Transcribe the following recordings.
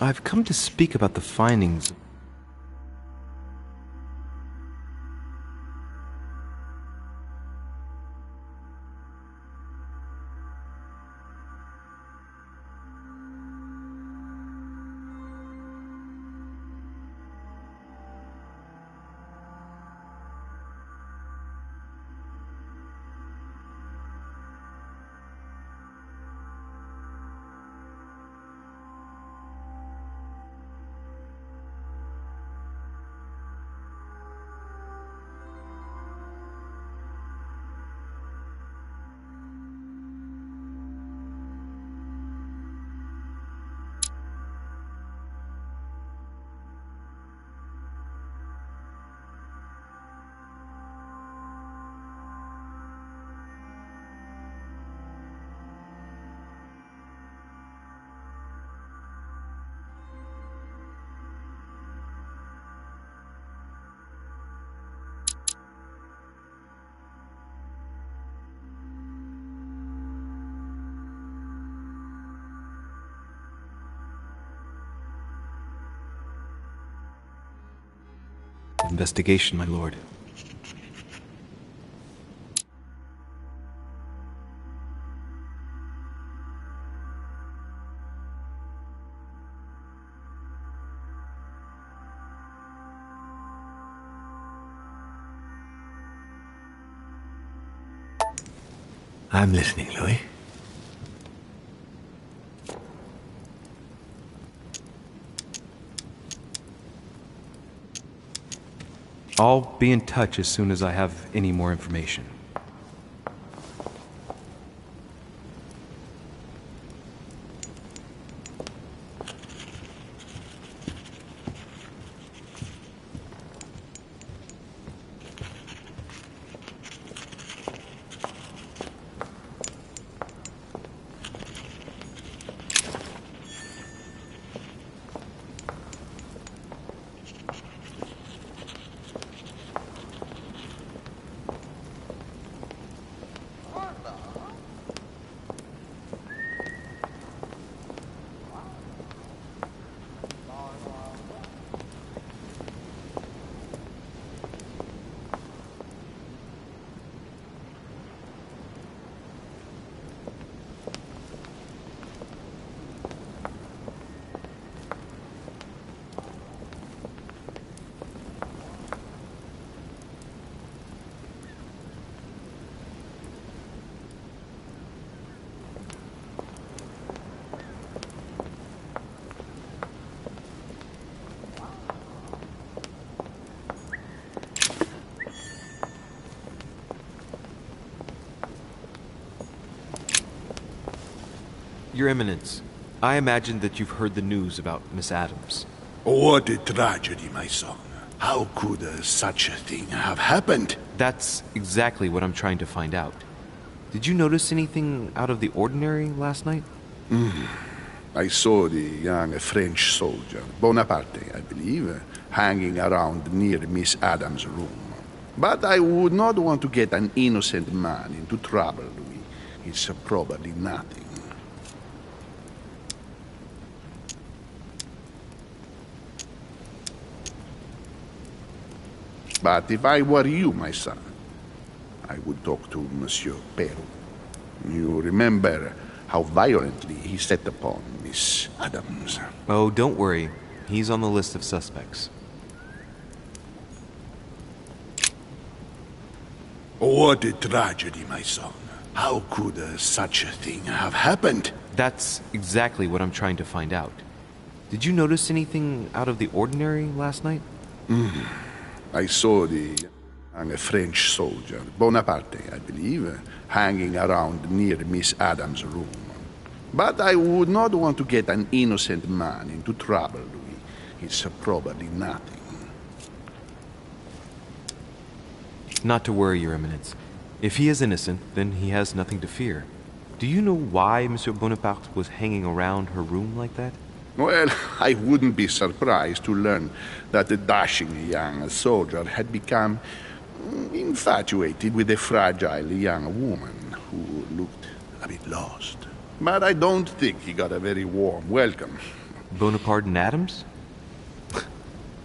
I've come to speak about the findings. Investigation, my lord. I'm listening, Louis. I'll be in touch as soon as I have any more information. Your Eminence, I imagine that you've heard the news about Miss Adams. What a tragedy, my son. How could such a thing have happened? That's exactly what I'm trying to find out. Did you notice anything out of the ordinary last night? I saw the young French soldier, Bonaparte, I believe, hanging around near Miss Adams' room. But I would not want to get an innocent man into trouble, Louis. It's probably nothing. But if I were you, my son, I would talk to Monsieur Perrault. You remember how violently he set upon Miss Adams. Oh, don't worry. He's on the list of suspects. What a tragedy, my son. How could such a thing have happened? That's exactly what I'm trying to find out. Did you notice anything out of the ordinary last night? I saw the young French soldier, Bonaparte, I believe, hanging around near Miss Adams' room. But I would not want to get an innocent man into trouble, Louis. It's probably nothing. Not to worry, Your Eminence. If he is innocent, then he has nothing to fear. Do you know why Monsieur Bonaparte was hanging around her room like that? Well, I wouldn't be surprised to learn that the dashing young soldier had become infatuated with a fragile young woman who looked a bit lost. But I don't think he got a very warm welcome. Bonaparte and Adams?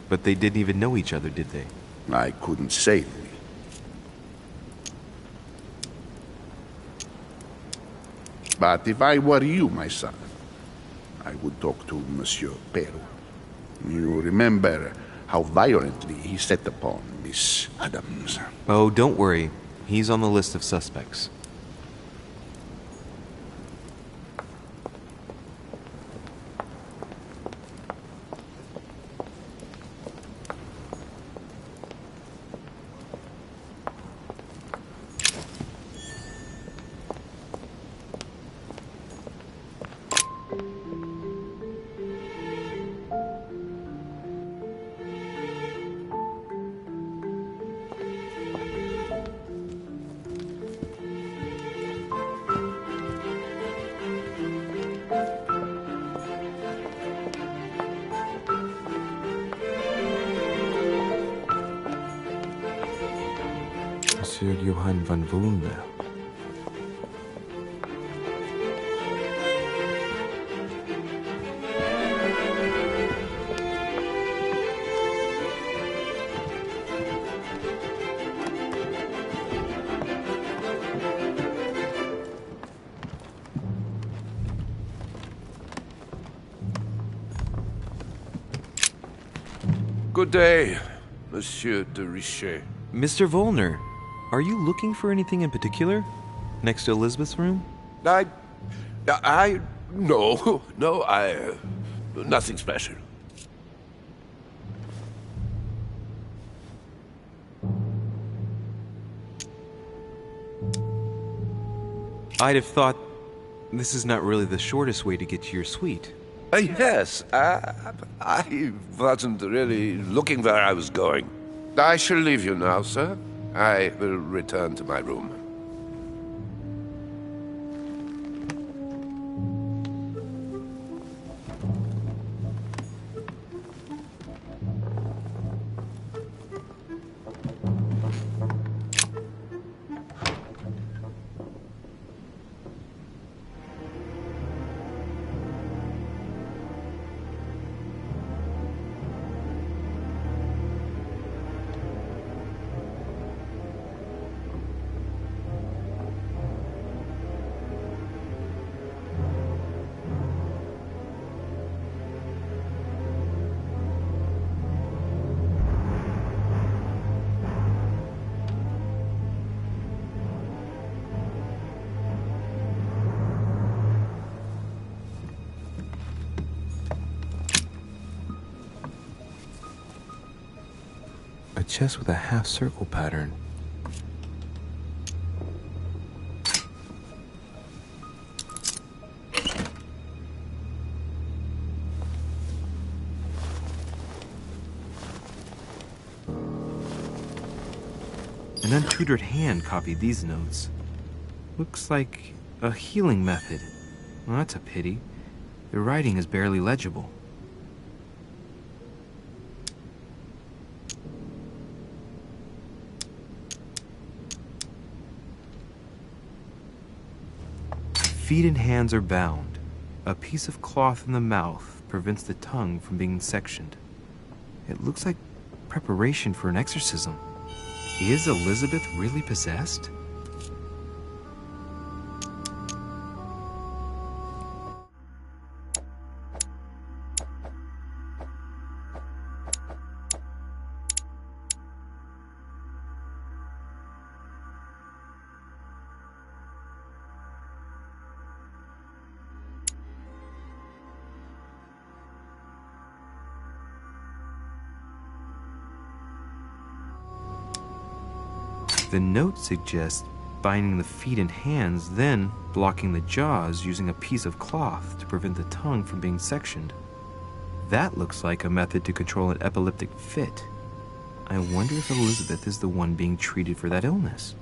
But they didn't even know each other, did they? I couldn't say, Louis. But if I were you, my son, I would talk to Monsieur Perrault. You remember how violently he set upon Miss Adams. Oh, don't worry. He's on the list of suspects. Monsieur Johann van Volnel. Good day, Monsieur de Richet. Mr. Volner, are you looking for anything in particular? Next to Elizabeth's room? No, nothing special. I'd have thought this is not really the shortest way to get to your suite. Yes, I wasn't really looking where I was going. I shall leave you now, sir. I will return to my room. A chest with a half-circle pattern. An untutored hand copied these notes. Looks like a healing method. Well, that's a pity. The writing is barely legible. Feet and hands are bound. A piece of cloth in the mouth prevents the tongue from being sectioned. It looks like preparation for an exorcism. Is Elizabeth really possessed? The note suggests binding the feet and hands, then blocking the jaws using a piece of cloth to prevent the tongue from being sectioned. That looks like a method to control an epileptic fit. I wonder if Elizabeth is the one being treated for that illness.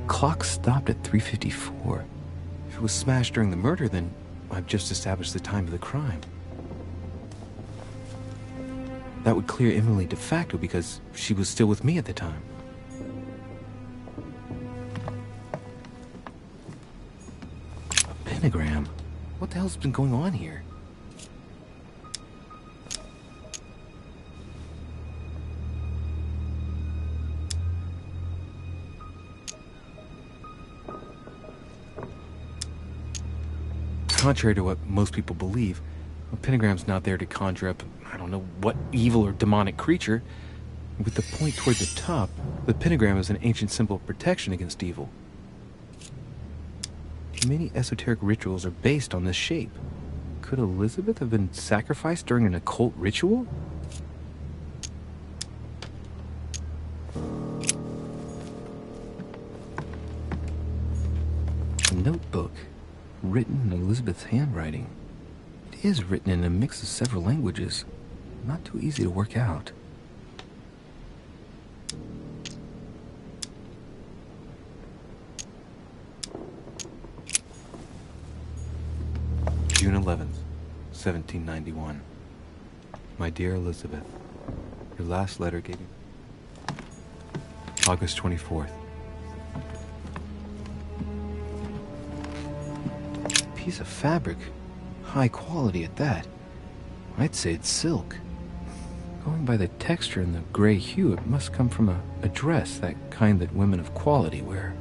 Clock stopped at 3:54. If it was smashed during the murder, then I've just established the time of the crime. That would clear Emily de facto because she was still with me at the time. A pentagram? What the hell's been going on here? Contrary to what most people believe, a pentagram's not there to conjure up, I don't know what evil or demonic creature. With the point toward the top, the pentagram is an ancient symbol of protection against evil. Many esoteric rituals are based on this shape. Could Elizabeth have been sacrificed during an occult ritual? A notebook, written in Elizabeth's handwriting. It is written in a mix of several languages. Not too easy to work out. June 11th, 1791. My dear Elizabeth, your last letter gave me... August 24th. Piece of fabric. High quality at that. I'd say it's silk. Going by the texture and the gray hue, it must come from a dress, that kind that women of quality wear.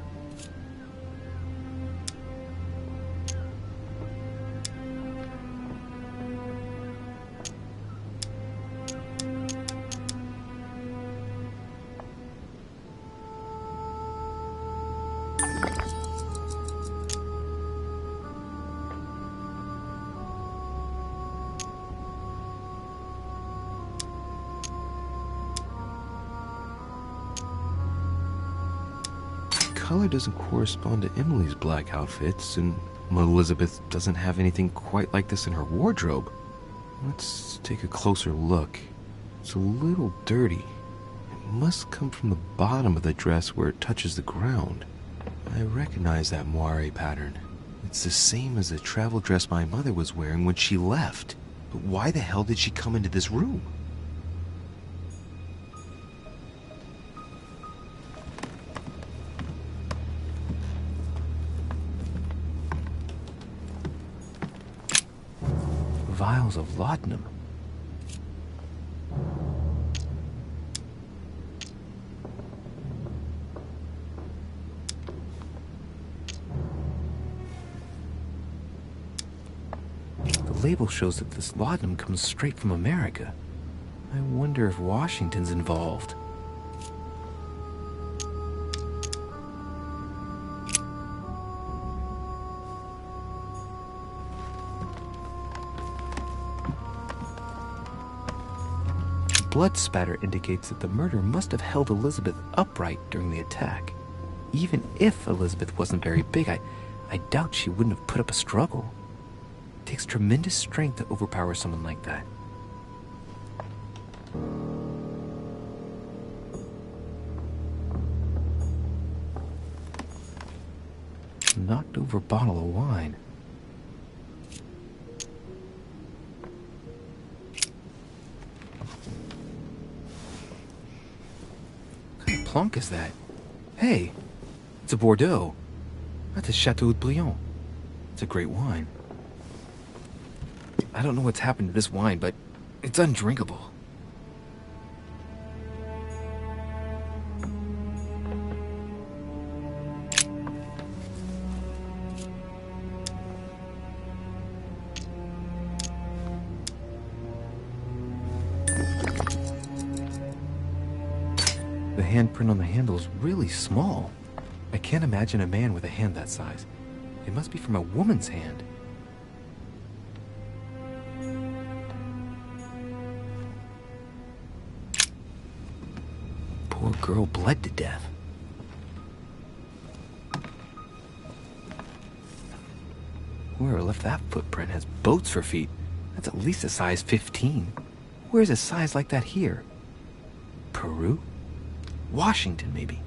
Color doesn't correspond to Emily's black outfits, and Elizabeth doesn't have anything quite like this in her wardrobe. Let's take a closer look. It's a little dirty. It must come from the bottom of the dress where it touches the ground. I recognize that moire pattern. It's the same as the travel dress my mother was wearing when she left. But why the hell did she come into this room? Vials of laudanum. The label shows that this laudanum comes straight from America. I wonder if Washington's involved. Blood spatter indicates that the murderer must have held Elizabeth upright during the attack. Even if Elizabeth wasn't very big, I doubt she wouldn't have put up a struggle. It takes tremendous strength to overpower someone like that. Knocked over bottle of wine. Plonk is that? Hey, it's a Bordeaux. That's a Chateau de Brion. It's a great wine. I don't know what's happened to this wine, but it's undrinkable. The handprint on the handle is really small. I can't imagine a man with a hand that size. It must be from a woman's hand. Poor girl bled to death. Whoever left that footprint has boats for feet. That's at least a size 15. Where's a size like that here? Peru? Washington, maybe.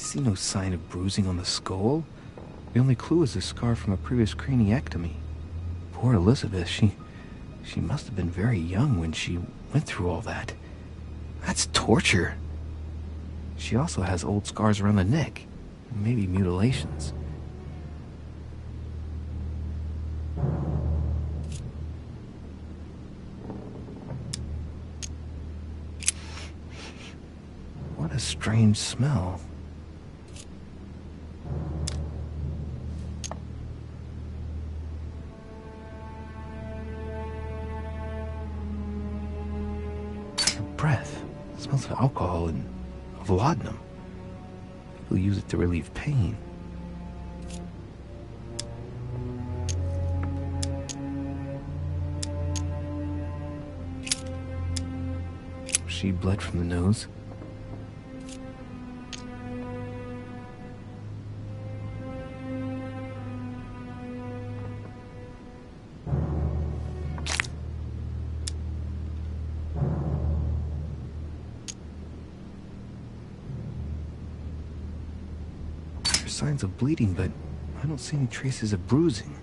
see no sign of bruising on the skull. The only clue is a scar from a previous craniectomy. Poor Elizabeth, she must have been very young when she went through all that. That's torture. She also has old scars around the neck, maybe mutilations. What a strange smell. Her breath smells of alcohol and of laudanum. People use it to relieve pain. She bled from the nose. Signs of bleeding, but I don't see any traces of bruising.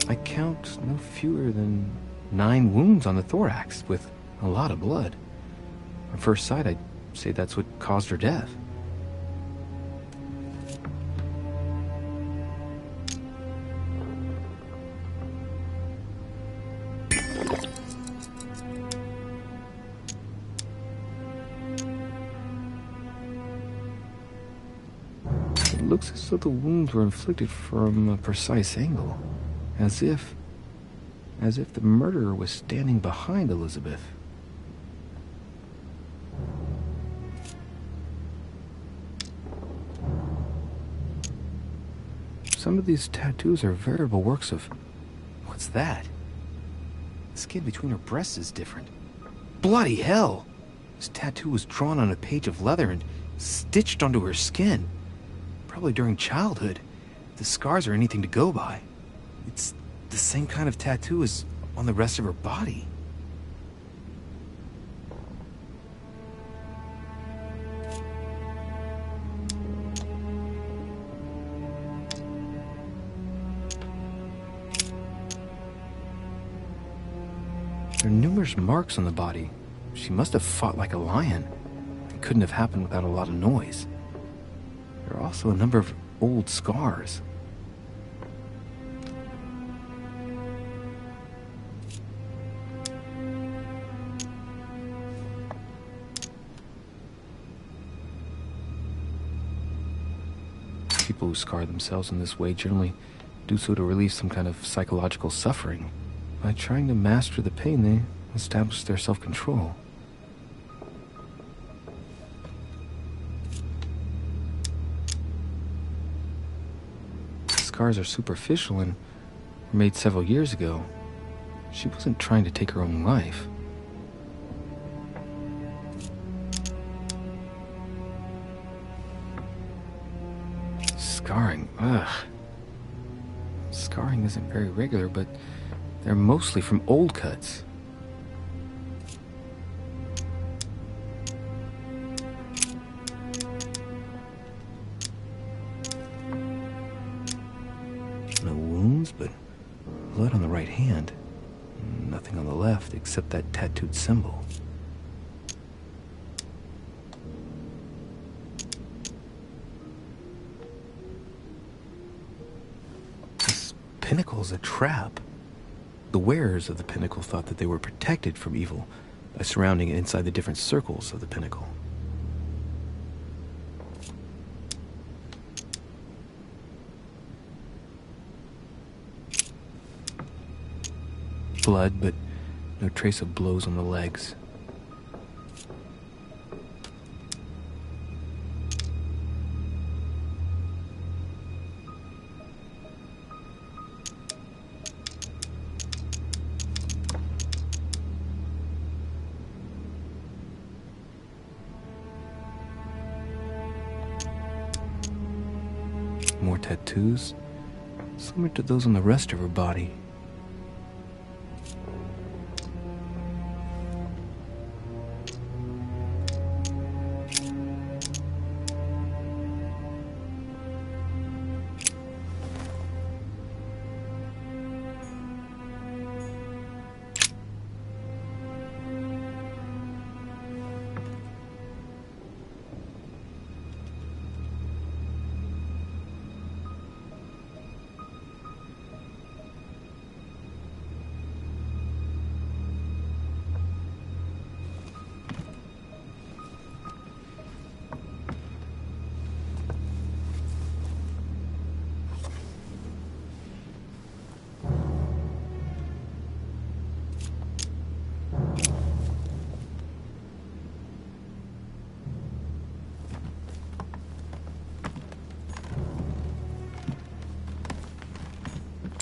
I count no fewer than 9 wounds on the thorax, with a lot of blood. On first sight, I'd say that's what caused her death. It looks as though the wounds were inflicted from a precise angle, as if the murderer was standing behind Elizabeth. Some of these tattoos are veritable works of... What's that? The skin between her breasts is different. Bloody hell! This tattoo was drawn on a page of leather and stitched onto her skin. Probably during childhood. If the scars are anything to go by. It's the same kind of tattoo as on the rest of her body. There are numerous marks on the body. She must have fought like a lion. It couldn't have happened without a lot of noise. There are also a number of old scars. People who scar themselves in this way generally do so to relieve some kind of psychological suffering. By trying to master the pain, they establish their self-control. Scars are superficial and were made several years ago. She wasn't trying to take her own life. Scarring, ugh. Scarring isn't very regular, but they're mostly from old cuts. No wounds, but blood on the right hand. Nothing on the left except that tattooed symbol. This pinnacle's a trap. The wearers of the pinnacle thought that they were protected from evil by surrounding it inside the different circles of the pinnacle. Blood, but no trace of blows on the legs. More tattoos. This similar to those on the rest of her body.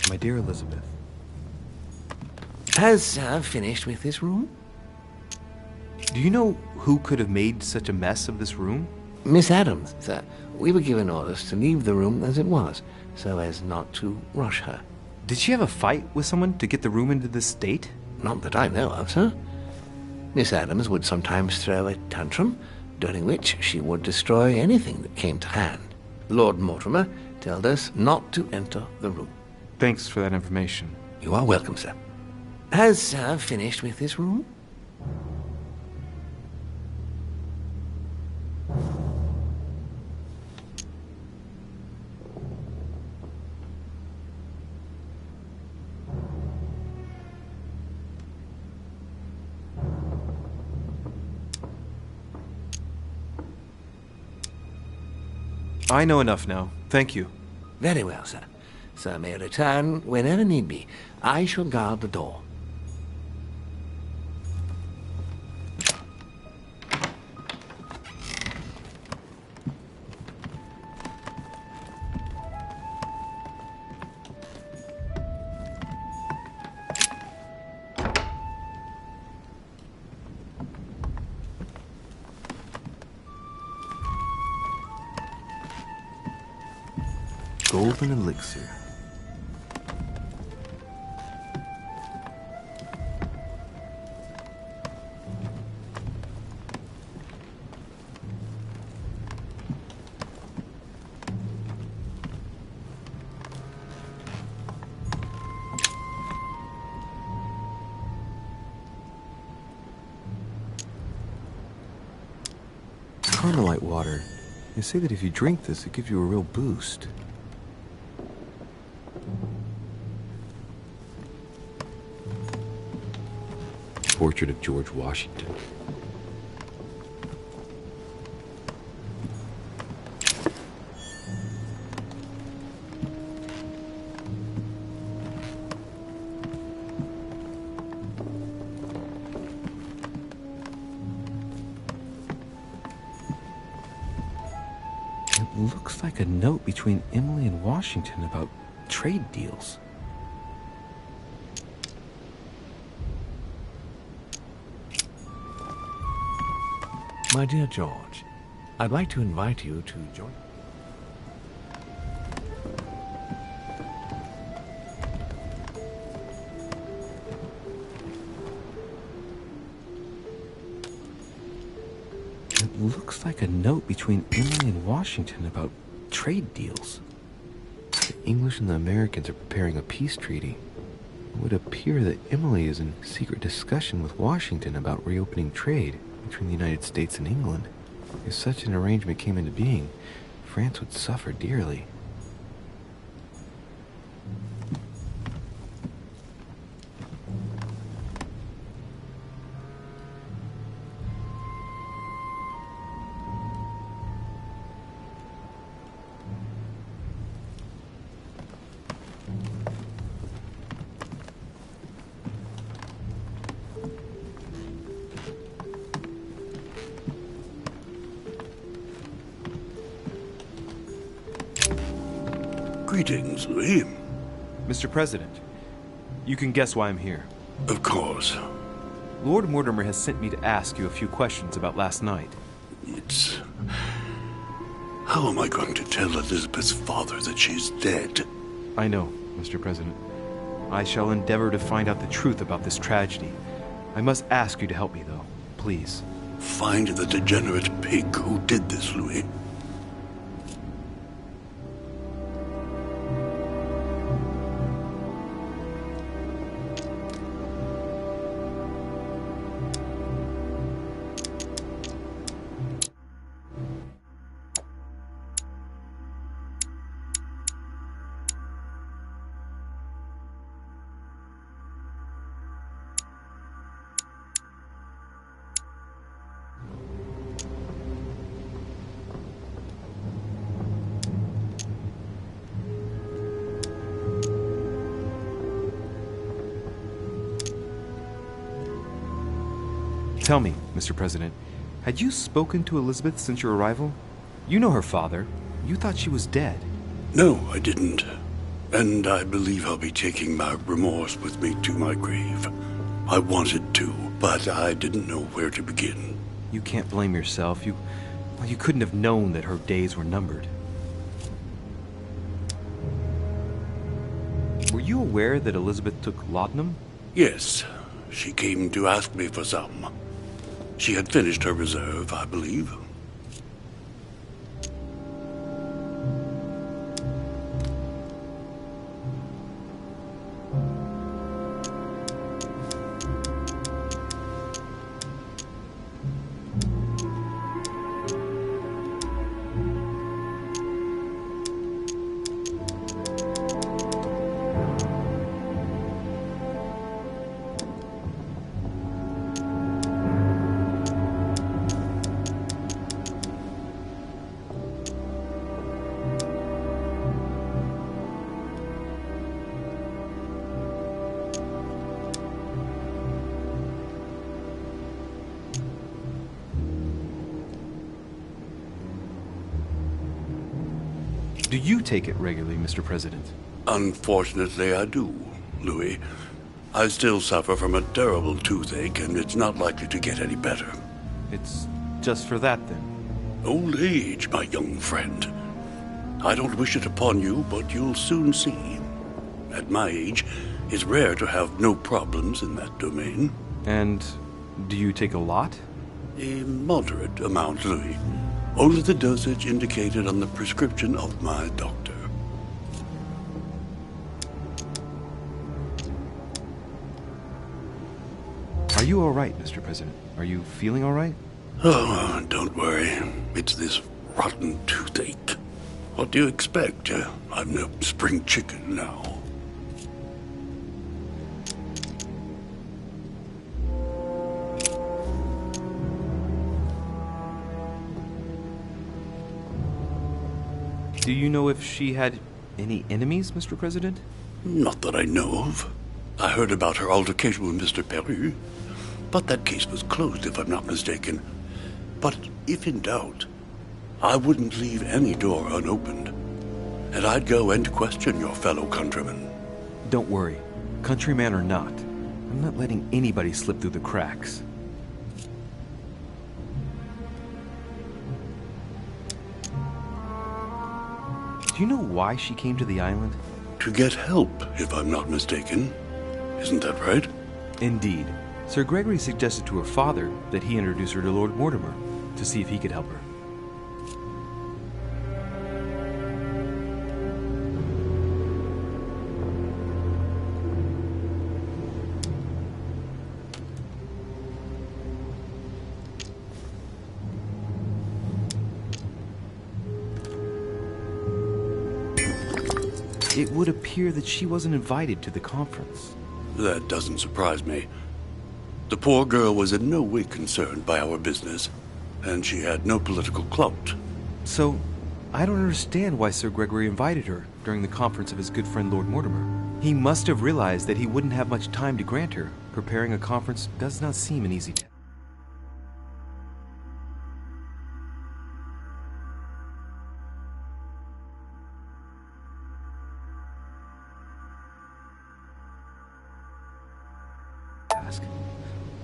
My dear Elizabeth. Has Sir finished with this room? Do you know who could have made such a mess of this room? Miss Adams, sir. We were given orders to leave the room as it was, so as not to rush her. Did she have a fight with someone to get the room into this state? Not that I know of, sir. Miss Adams would sometimes throw a tantrum, during which she would destroy anything that came to hand. Lord Mortimer told us not to enter the room. Thanks for that information. You are welcome, sir. Has Sir finished with this room? I know enough now. Thank you. Very well, sir. Sir may return whenever need be. I shall guard the door. Golden elixir. Carmelite water. They say that if you drink this, it gives you a real boost. Portrait of George Washington. It looks like a note between Emily and Washington about trade deals. My dear George, I'd like to invite you to join. It looks like a note between Emily and Washington about trade deals. The English and the Americans are preparing a peace treaty. It would appear that Emily is in secret discussion with Washington about reopening trade between the United States and England. If such an arrangement came into being, France would suffer dearly. Greetings, Louis. Mr. President, you can guess why I'm here. Of course. Lord Mortimer has sent me to ask you a few questions about last night. It's... How am I going to tell Elizabeth's father that she's dead? I know. Mr. President. I shall endeavor to find out the truth about this tragedy. I must ask you to help me, though. Please. Find the degenerate pig who did this, Louis. Tell me, Mr. President, had you spoken to Elizabeth since your arrival? You know her father. You thought she was dead. No, I didn't. And I believe I'll be taking my remorse with me to my grave. I wanted to, but I didn't know where to begin. You can't blame yourself. You couldn't have known that her days were numbered. Were you aware that Elizabeth took laudanum? Yes, she came to ask me for some. She had finished her reserve, I believe. Do you take it regularly, Mr. President? Unfortunately, I do, Louis. I still suffer from a terrible toothache, and it's not likely to get any better. It's just for that, then? Old age, my young friend. I don't wish it upon you, but you'll soon see. At my age, it's rare to have no problems in that domain. And do you take a lot? A moderate amount, Louis. Only the dosage indicated on the prescription of my doctor. Are you all right, Mr. President? Are you feeling all right? Oh, don't worry. It's this rotten toothache. What do you expect? I'm no spring chicken now. Do you know if she had any enemies, Mr. President? Not that I know of. I heard about her altercation with Mr. Perry, but that case was closed, if I'm not mistaken. But if in doubt, I wouldn't leave any door unopened, and I'd go and question your fellow countrymen. Don't worry, countryman or not, I'm not letting anybody slip through the cracks. Do you know why she came to the island? To get help, if I'm not mistaken. Isn't that right? Indeed. Sir Gregory suggested to her father that he introduce her to Lord Mortimer to see if he could help her. It would appear that she wasn't invited to the conference. That doesn't surprise me. The poor girl was in no way concerned by our business, and she had no political clout. So, I don't understand why Sir Gregory invited her during the conference of his good friend Lord Mortimer. He must have realized that he wouldn't have much time to grant her. Preparing a conference does not seem an easy task.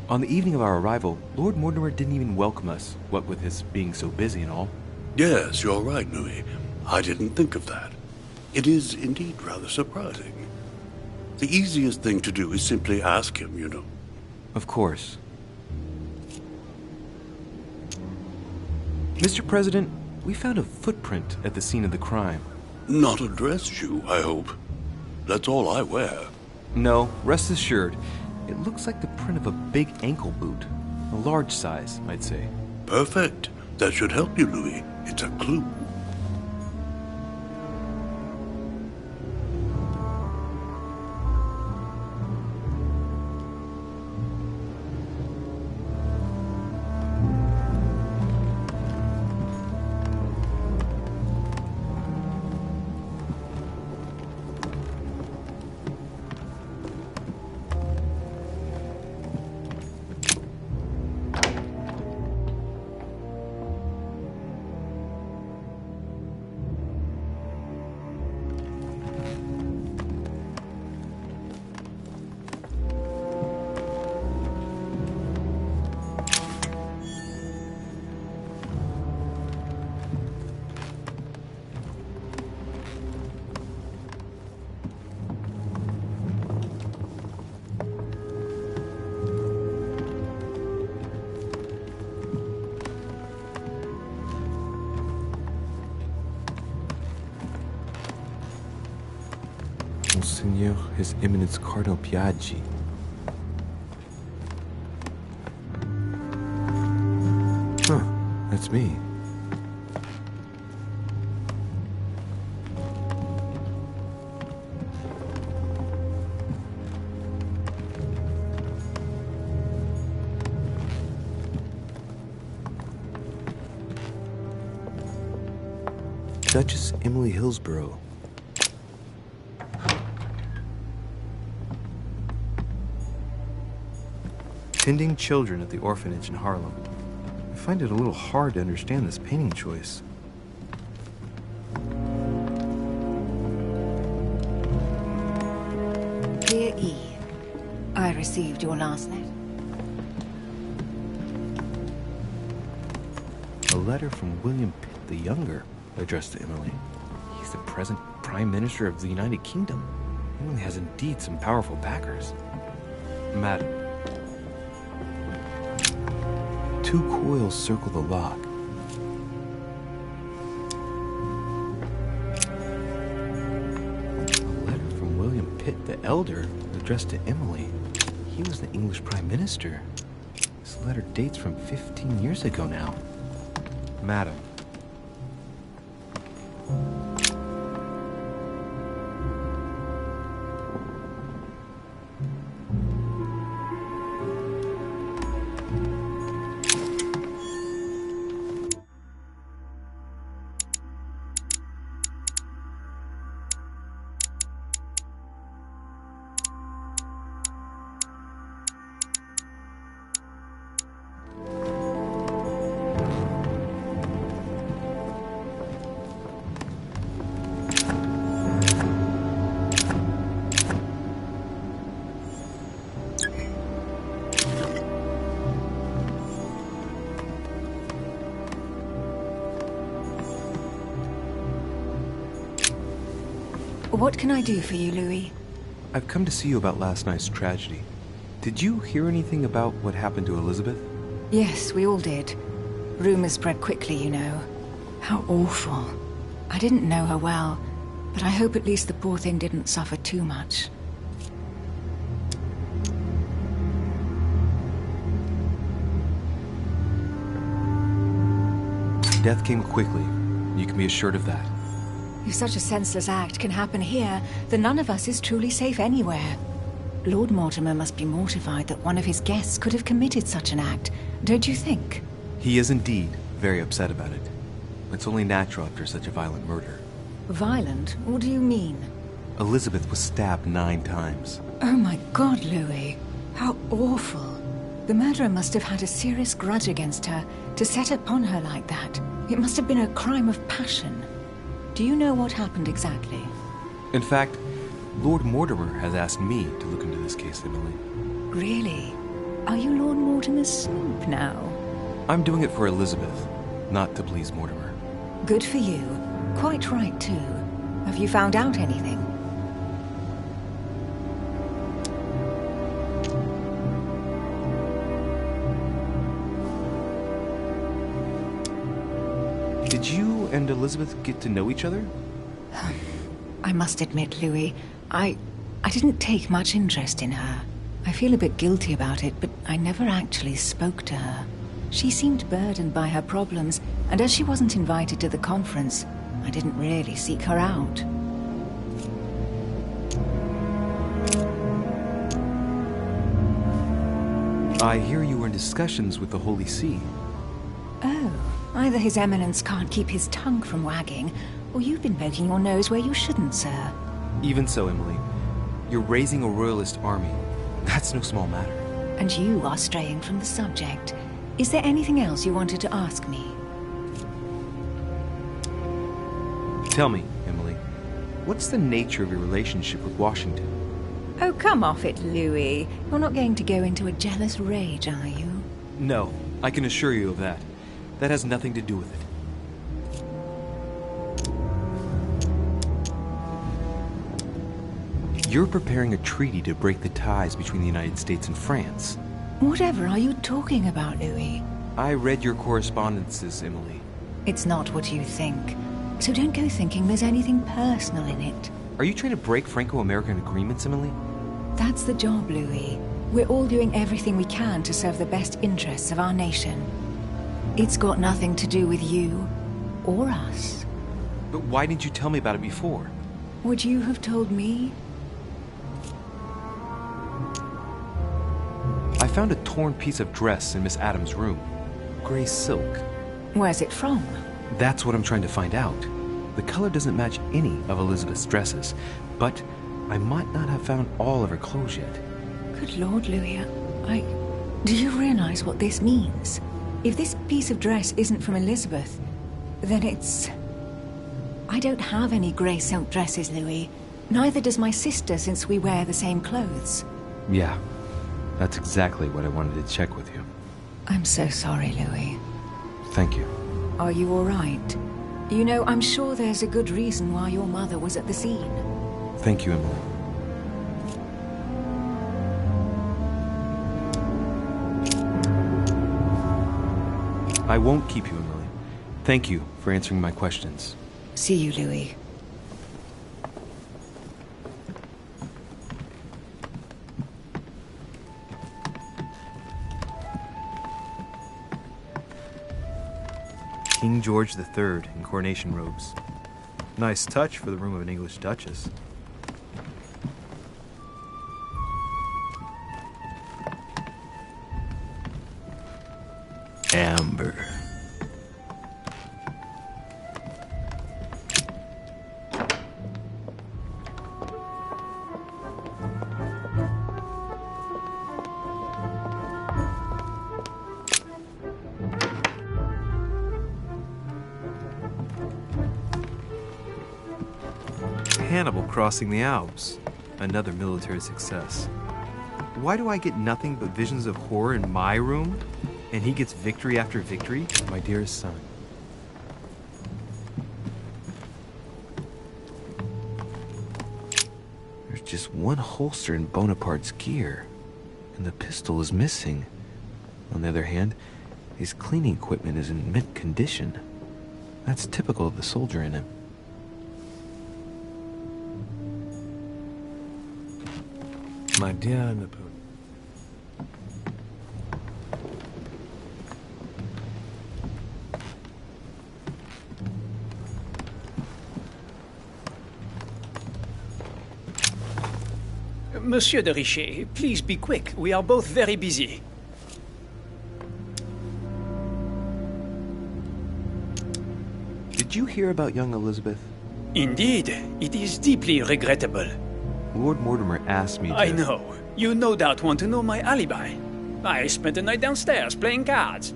On the evening of our arrival, Lord Mortimer didn't even welcome us, what with his being so busy and all. Yes, you're right, Louis. I didn't think of that. It is indeed rather surprising. The easiest thing to do is simply ask him, you know. Of course. Mr. President, we found a footprint at the scene of the crime. Not a dress shoe, I hope. That's all I wear. No, rest assured. It looks like the print of a big ankle boot. A large size, I'd say. Perfect. That should help you, Louis. It's a clue. Monseigneur, His Eminence Cardinal Piaggi. Huh, that's me. Duchess Emily Hillsborough. Tending children at the orphanage in Harlem. I find it a little hard to understand this painting choice. Dear E, I received your last letter. A letter from William Pitt the Younger, addressed to Emily. He's the present Prime Minister of the United Kingdom. Emily has indeed some powerful backers. Madam. 2 coils circle the lock. A letter from William Pitt the Elder, addressed to Emily. He was the English Prime Minister. This letter dates from 15 years ago now. Madam. What can I do for you, Louis? I've come to see you about last night's tragedy. Did you hear anything about what happened to Elizabeth? Yes, we all did. Rumors spread quickly, you know. How awful. I didn't know her well, but I hope at least the poor thing didn't suffer too much. Death came quickly. You can be assured of that. If such a senseless act can happen here, then none of us is truly safe anywhere. Lord Mortimer must be mortified that one of his guests could have committed such an act, don't you think? He is indeed very upset about it. It's only natural after such a violent murder. Violent? What do you mean? Elizabeth was stabbed 9 times. Oh my God, Louis. How awful. The murderer must have had a serious grudge against her to set upon her like that. It must have been a crime of passion. Do you know what happened exactly? In fact, Lord Mortimer has asked me to look into this case, Emily. Really? Are you Lord Mortimer's snoop now? I'm doing it for Elizabeth, not to please Mortimer. Good for you. Quite right, too. Have you found out anything? Did you and Elizabeth get to know each other? I must admit, Louis, I didn't take much interest in her. I feel a bit guilty about it, but I never actually spoke to her. She seemed burdened by her problems, and as she wasn't invited to the conference, I didn't really seek her out. I hear you were in discussions with the Holy See. Oh, either His Eminence can't keep his tongue from wagging, or you've been poking your nose where you shouldn't, sir. Even so, Emily, you're raising a royalist army. That's no small matter. And you are straying from the subject. Is there anything else you wanted to ask me? Tell me, Emily, what's the nature of your relationship with Washington? Oh, come off it, Louis. You're not going to go into a jealous rage, are you? No, I can assure you of that. That has nothing to do with it. You're preparing a treaty to break the ties between the United States and France. Whatever are you talking about, Louis? I read your correspondences, Emily. It's not what you think. So don't go thinking there's anything personal in it. Are you trying to break Franco-American agreements, Emily? That's the job, Louis. We're all doing everything we can to serve the best interests of our nation. It's got nothing to do with you or us. But why didn't you tell me about it before? Would you have told me? I found a torn piece of dress in Miss Adams' room. Gray silk. Where's it from? That's what I'm trying to find out. The color doesn't match any of Elizabeth's dresses, but I might not have found all of her clothes yet. Good Lord, Louis, do you realize what this means? If this piece of dress isn't from Elizabeth, then it's... I don't have any grey silk dresses, Louis. Neither does my sister, since we wear the same clothes. Yeah, that's exactly what I wanted to check with you. I'm so sorry, Louis. Thank you. Are you all right? You know, I'm sure there's a good reason why your mother was at the scene. Thank you, Emily. I won't keep you, Emily. Thank you for answering my questions. See you, Louis. King George III in coronation robes. Nice touch for the room of an English duchess. Amber. Hannibal crossing the Alps. Another military success. Why do I get nothing but visions of horror in my room? And he gets victory after victory? My dearest son. There's just one holster in Bonaparte's gear. And the pistol is missing. On the other hand, his cleaning equipment is in mint condition. That's typical of the soldier in him. My dear Napoleon. Monsieur de Richet, please be quick. We are both very busy. Did you hear about young Elizabeth? Indeed, it is deeply regrettable. Lord Mortimer asked me to... I know. You no doubt want to know my alibi. I spent the night downstairs playing cards.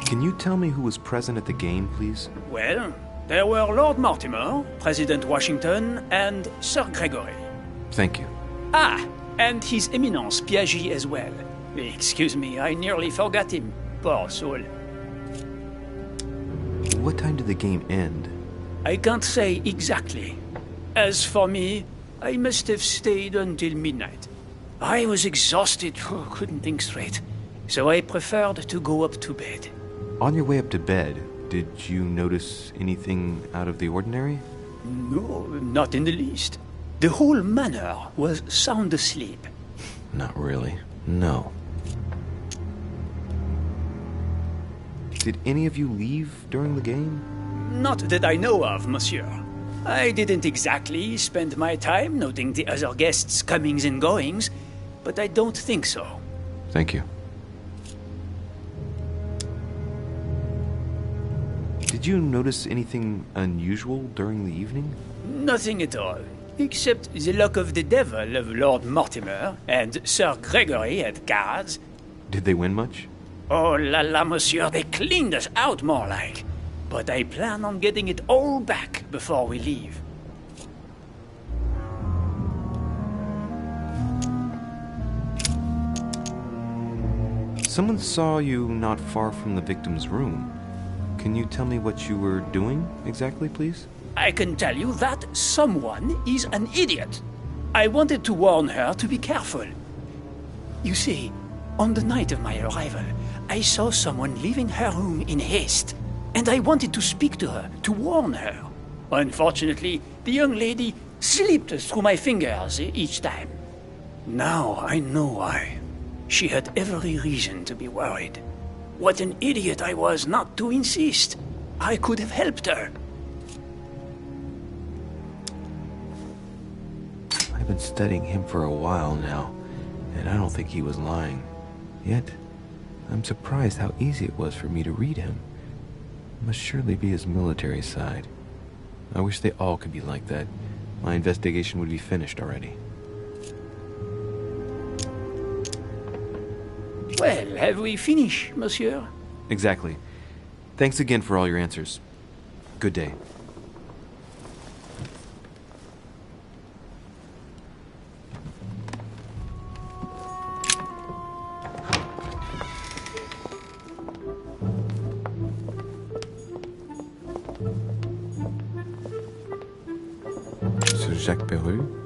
Can you tell me who was present at the game, please? Well, there were Lord Mortimer, President Washington, and Sir Gregory. Thank you. Ah, and His Eminence Piaget as well. Excuse me, I nearly forgot him. Poor soul. What time did the game end? I can't say exactly. As for me, I must have stayed until midnight. I was exhausted, couldn't think straight, so I preferred to go up to bed. On your way up to bed, did you notice anything out of the ordinary? No, not in the least. The whole manor was sound asleep. Not really. No. Did any of you leave during the game? Not that I know of, monsieur. I didn't exactly spend my time noting the other guests' comings and goings, but I don't think so. Thank you. Did you notice anything unusual during the evening? Nothing at all, except the luck of the devil of Lord Mortimer and Sir Gregory at cards. Did they win much? Oh la la, monsieur, they cleaned us out more like. But I plan on getting it all back before we leave. Someone saw you not far from the victim's room. Can you tell me what you were doing exactly, please? I can tell you that someone is an idiot. I wanted to warn her to be careful. You see, on the night of my arrival, I saw someone leaving her room in haste, and I wanted to speak to her, to warn her. Unfortunately, the young lady slipped through my fingers each time. Now I know why. She had every reason to be worried. What an idiot I was not to insist. I could have helped her. I've been studying him for a while now, and I don't think he was lying. Yet, I'm surprised how easy it was for me to read him. It must surely be his military side. I wish they all could be like that. My investigation would be finished already. Well, have we finished, monsieur? Exactly. Thanks again for all your answers. Good day. Monsieur Jacques Perru,